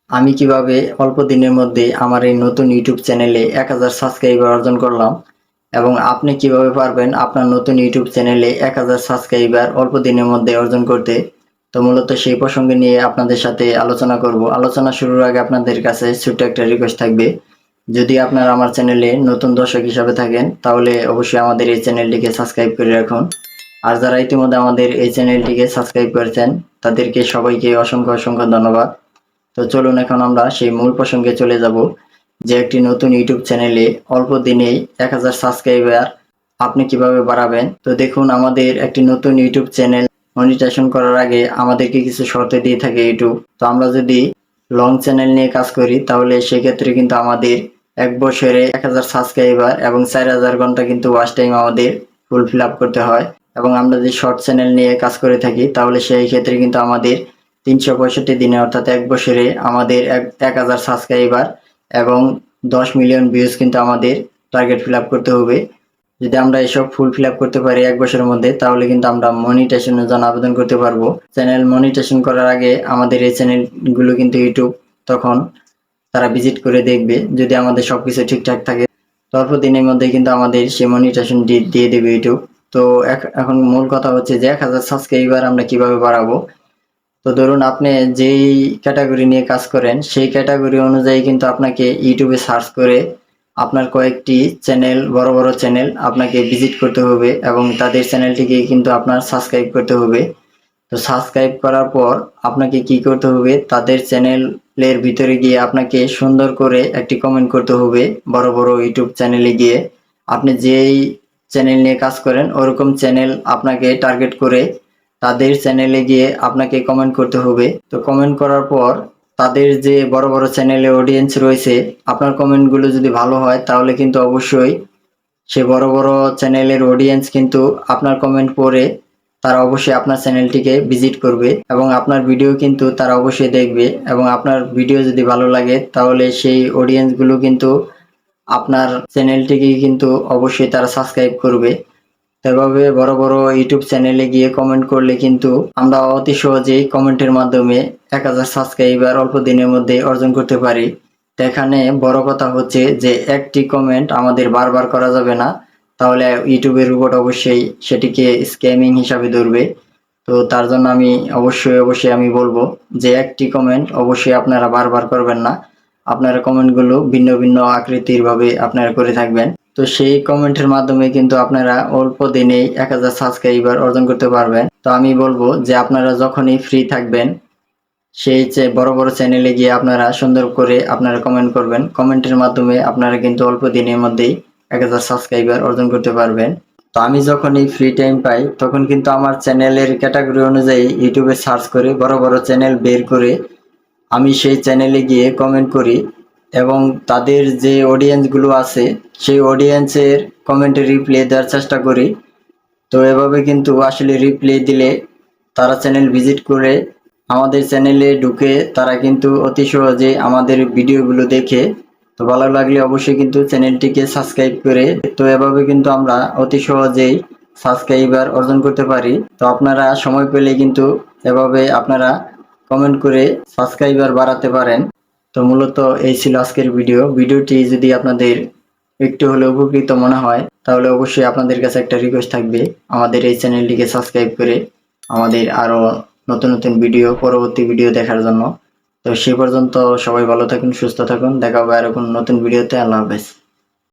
আমি কিভাবে অল্প দিনের মধ্যে আমার এই নতুন ইউটিউব চ্যানেলে 1000 সাবস্ক্রাইবার অর্জন করলাম এবং আপনি কিভাবে পারবেন আপনার নতুন ইউটিউব চ্যানেলে 1000 সাবস্ক্রাইবার অল্প দিনের মধ্যে অর্জন করতে। তো মূলত সেই প্রসঙ্গে নিয়ে আপনাদের সাথে আলোচনা করব। আলোচনা শুরুর আগে আপনাদের কাছে ছোট্ট একটা রিকোয়েস্ট থাকবে, যদি আপনারা আমার চ্যানেলে নতুন দর্শক হিসাবে থাকেন তাহলে অবশ্যই আমাদের এই চ্যানেলটিকে সাবস্ক্রাইব করে রাখুন। আর যারা ইতিমধ্যে আমাদের এই চ্যানেলটিকে সাবস্ক্রাইব করেছেন তাদেরকে সবাইকে অসংখ্য অসংখ্য ধন্যবাদ। তো চলুন এখন আমরা সেই মূল প্রসঙ্গে চলে যাব, যে একটি নতুন ইউটিউব চ্যানেলে অল্প দিনেই 1000 সাবস্ক্রাইবার আপনি কিভাবে বাড়াবেন। তো দেখুন, আমাদের একটি নতুন ইউটিউব চ্যানেল মনিটাইজেশন করার আগে আমাদেরকে কিছু শর্ত দিয়ে থাকে ইউটিউব। তো আমরা যদি লং চ্যানেল নিয়ে কাজ করি তাহলে সেক্ষেত্রে কিন্তু আমাদের 1 বছরে 1000 সাবস্ক্রাইবার এবং 4000 ঘন্টা কিন্তু ওয়াচ টাইম আমাদের ফুল আপ করতে হয়। এবং আমরা যদি শর্ট চ্যানেল নিয়ে কাজ করে থাকি তাহলে সেই ক্ষেত্রে কিন্তু আমাদের 365 দিনে অর্থাৎ 1 বছরে আমাদের 1000 সাবস্ক্রাইবার এবং 10 মিলিয়ন ভিউজ কিন্তু আমাদের টার্গেট ফিল আপ করতে হবে। যদি আমরা এসব ফিল আপ করতে পারি 1 বছরের মধ্যে তাহলে কিন্তু আমরা মনিটাইজেশনের জন্য আবেদন করতে পারবো। চ্যানেল মনিটাইজেশন করার আগে আমাদের এই চ্যানেলগুলো কিন্তু ইউটিউব তখন তারা ভিজিট করে দেখবে, যদি আমাদের সবকিছু ঠিকঠাক থাকে তো অল্প দিনের মধ্যে কিন্তু আমাদের সেই মনিটাইজেশন দিয়ে দেবে ইউটিউব। তো এখন মূল কথা হচ্ছে যে 1000 সাবস্ক্রাইবার আমরা কিভাবে বাড়াবো। তো ধরুন আপনি যেই ক্যাটাগরি নিয়ে কাজ করেন সেই ক্যাটাগরি অনুযায়ী কিন্তু আপনাকে ইউটিউবে সার্চ করে আপনার কয়েকটি চ্যানেল, বড় বড় চ্যানেল আপনাকে ভিজিট করতে হবে এবং তাদের চ্যানেলটিকে কিন্তু আপনার সাবস্ক্রাইব করতে হবে। তো সাবস্ক্রাইব করার পর আপনাকে কি করতে হবে, তাদের চ্যানেলের ভিতরে গিয়ে আপনাকে সুন্দর করে একটি কমেন্ট করতে হবে। বড় বড় ইউটিউব চ্যানেলে গিয়ে আপনি যেই চ্যানেল নিয়ে কাজ করেন ওরকম চ্যানেল আপনাকে টার্গেট করে তাদের চ্যানেলে গিয়ে আপনাকে কমেন্ট করতে হবে। তো কমেন্ট করার পর তাদের যে বড় বড় চ্যানেলে অডিয়েন্স রয়েছে, আপনার কমেন্টগুলো যদি ভালো হয় তাহলে কিন্তু অবশ্যই সে বড় বড় চ্যানেলের অডিয়েন্স কিন্তু আপনার কমেন্ট পড়ে তারা অবশ্যই আপনার চ্যানেলটিকে ভিজিট করবে এবং আপনার ভিডিও কিন্তু তারা অবশ্যই দেখবে। এবং আপনার ভিডিও যদি ভালো লাগে তাহলে সেই অডিয়েন্সগুলো কিন্তু আপনার চ্যানেলটিকে কিন্তু অবশ্যই তারা সাবস্ক্রাইব করবে। এভাবে বড় বড় ইউটিউব চ্যানেলে গিয়ে কমেন্ট করলে কিন্তু আমরা অতি সহজেই কমেন্টের মাধ্যমে 1000 সাবস্ক্রাইবার অল্প দিনের মধ্যে অর্জন করতে পারি। তো এখানে বড় কথা হচ্ছে যে একটি কমেন্ট আমাদের বারবার করা যাবে না, তাহলে ইউটিউবের রোবট অবশ্যই সেটিকে স্ক্যামিং হিসাবে ধরবে। তো তার জন্য আমি অবশ্যই আমি বলবো যে একটি কমেন্ট অবশ্যই আপনারা বারবার করবেন না, আপনারা কমেন্টগুলো ভিন্ন ভিন্ন আকৃতির ভাবে আপনারা করে থাকবেন। তো সেই কমেন্টের মাধ্যমে কিন্তু আপনারা অল্প দিনেই 1000 সাবস্ক্রাইবার অর্জন করতে পারবেন। তো আমি বলবো যে আপনারা যখনই ফ্রি থাকবেন সেই বড় বড় চ্যানেলে গিয়ে আপনারা সুন্দর করে আপনারা কমেন্ট করবেন। কমেন্টের মাধ্যমে আপনারা কিন্তু অল্প দিনের মধ্যেই 1000 সাবস্ক্রাইবার অর্জন করতে পারবেন। তো আমি যখনই ফ্রি টাইম পাই তখন কিন্তু আমার চ্যানেলের ক্যাটাগরি অনুযায়ী ইউটিউবে সার্চ করে বড় বড় চ্যানেল বের করে আমি সেই চ্যানেলে গিয়ে কমেন্ট করি এবং তাদের যে অডিয়েন্সগুলো আছে সেই অডিয়েন্সের কমেন্টে রিপ্লাই দেওয়ার চেষ্টা করি। তো এভাবে কিন্তু আসলে রিপ্লাই দিলে তারা চ্যানেল ভিজিট করে আমাদের চ্যানেলে ঢুকে তারা কিন্তু অতি সহজে আমাদের ভিডিওগুলো দেখে তো ভালো লাগলে অবশ্যই কিন্তু চ্যানেলটিকে সাবস্ক্রাইব করে। তো এভাবে কিন্তু আমরা অতি সহজেই সাবস্ক্রাইবার অর্জন করতে পারি। তো আপনারা সময় পেলে কিন্তু এভাবে আপনারা কমেন্ট করে সাবস্ক্রাইবার বাড়াতে পারেন। তো মূলত এই ছিল আজকের ভিডিওটি যদি আপনাদের একটু হলে উপকৃত মনে হয় তাহলে অবশ্যই আপনাদের কাছে একটা রিকোয়েস্ট থাকবে, আমাদের এই চ্যানেলটিকে সাবস্ক্রাইব করে আমাদের আরো নতুন নতুন পরবর্তী ভিডিও দেখার জন্য। তো সে পর্যন্ত সবাই ভালো থাকুন, সুস্থ থাকুন, দেখা হবে আরো কোনো নতুন ভিডিওতে। আল্লাহ হাফেজ।